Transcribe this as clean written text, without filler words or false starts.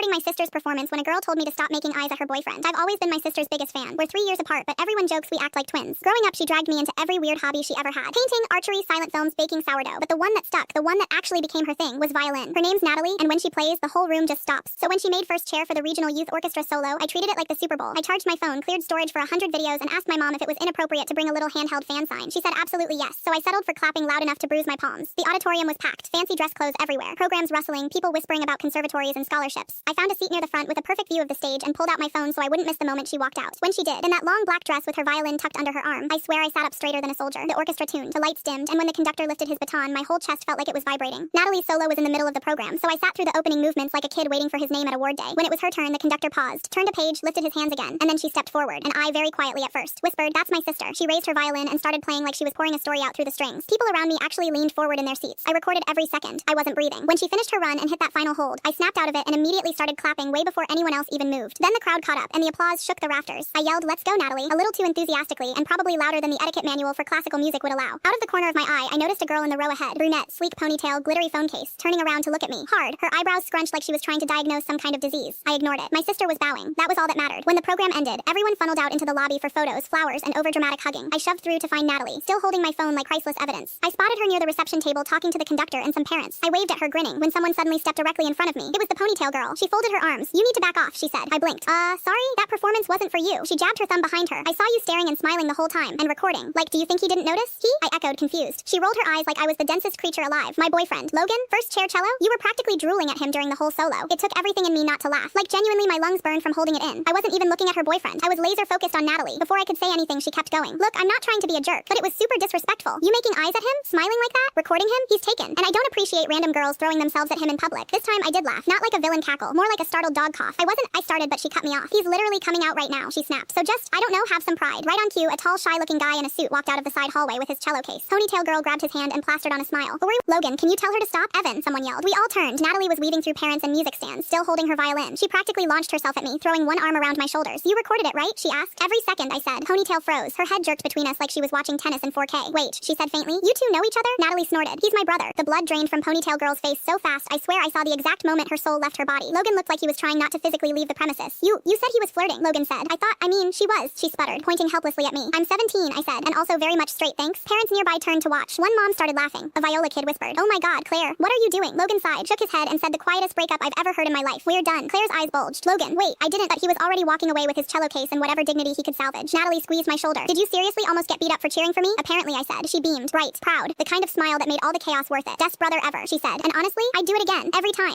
recording my sister's performance when a girl told me to stop making eyes at her boyfriend. I've always been my sister's biggest fan. We're 3 years apart, but everyone jokes we act like twins. Growing up, she dragged me into every weird hobby she ever had. Painting, archery, silent films, baking sourdough. But the one that stuck, the one that actually became her thing, was violin. Her name's Natalie, and when she plays, the whole room just stops. So when she made first chair for the regional youth orchestra solo, I treated it like the Super Bowl. I charged my phone, cleared storage for 100 videos, and asked my mom if it was inappropriate to bring a little handheld fan sign. She said absolutely yes, so I settled for clapping loud enough to bruise my palms. The auditorium was packed, fancy dress clothes everywhere, programs rustling, people whispering about conservatories and scholarships. I found a seat near the front with a perfect view of the stage and pulled out my phone so I wouldn't miss the moment she walked out. When she did, in that long black dress with her violin tucked under her arm, I swear I sat up straighter than a soldier. The orchestra tuned, the lights dimmed, and when the conductor lifted his baton, my whole chest felt like it was vibrating. Natalie's solo was in the middle of the program, so I sat through the opening movements like a kid waiting for his name at award day. When it was her turn, the conductor paused, turned a page, lifted his hands again, and then she stepped forward, and I, very quietly at first, whispered, "That's my sister." She raised her violin and started playing like she was pouring a story out through the strings. People around me actually leaned forward in their seats. I recorded every second. I wasn't breathing. When she finished her run and hit that final hold, I snapped out of it and immediately started clapping way before anyone else even moved. Then the crowd caught up, and the applause shook the rafters. I yelled, "Let's go, Natalie," a little too enthusiastically and probably louder than the etiquette manual for classical music would allow. Out of the corner of my eye, I noticed a girl in the row ahead, brunette, sleek ponytail, glittery phone case, turning around to look at me, hard, her eyebrows scrunched like she was trying to diagnose some kind of disease. I ignored it. My sister was bowing. That was all that mattered. When the program ended, everyone funneled out into the lobby for photos, flowers, and overdramatic hugging. I shoved through to find Natalie, still holding my phone like priceless evidence. I spotted her near the reception table talking to the conductor and some parents. I waved at her, grinning, when someone suddenly stepped directly in front of me. It was the ponytail girl. She folded her arms. "You need to back off," she said. I blinked. Sorry? That performance wasn't for you." She jabbed her thumb behind her. "I saw you staring and smiling the whole time, and recording. Like, do you think he didn't notice?" "He?" I echoed, confused. She rolled her eyes like I was the densest creature alive. "My boyfriend, Logan, first chair cello? You were practically drooling at him during the whole solo." It took everything in me not to laugh. Like, genuinely, my lungs burned from holding it in. I wasn't even looking at her boyfriend. I was laser focused on Natalie. Before I could say anything, she kept going. "Look, I'm not trying to be a jerk, but it was super disrespectful. You making eyes at him? Smiling like that? Recording him? He's taken. And I don't appreciate random girls throwing themselves at him in public." This time I did laugh, not like a villain cackle, more like a startled dog cough. I started, but she cut me off. "He's literally coming out right now," she snapped. "So just, I don't know, have some pride." Right on cue, a tall, shy-looking guy in a suit walked out of the side hallway with his cello case. Ponytail girl grabbed his hand and plastered on a smile. "Logan, can you tell her to stop?" "Evan," someone yelled. We all turned. Natalie was weaving through parents and music stands, still holding her violin. She practically launched herself at me, throwing one arm around my shoulders. "You recorded it, right?" she asked. "Every second," I said. Ponytail froze. Her head jerked between us like she was watching tennis in 4K. "Wait," she said faintly. "You two know each other?" Natalie snorted. "He's my brother." The blood drained from Ponytail girl's face so fast, I swear I saw the exact moment her soul left her body. Logan looked like he was trying not to physically leave the premises. You said he was flirting," Logan said. She was," she sputtered, pointing helplessly at me. "I'm 17, I said, "and also very much straight, thanks." Parents nearby turned to watch. One mom started laughing. A viola kid whispered, "Oh my God, Claire, what are you doing?" Logan sighed, shook his head, and said the quietest breakup I've ever heard in my life. "We're done." Claire's eyes bulged. "Logan, wait, I didn't," but he was already walking away with his cello case and whatever dignity he could salvage. Natalie squeezed my shoulder. "Did you seriously almost get beat up for cheering for me?" "Apparently," I said. She beamed, bright, proud, the kind of smile that made all the chaos worth it. "Best brother ever," she said. "And honestly, I'd do it again, every time."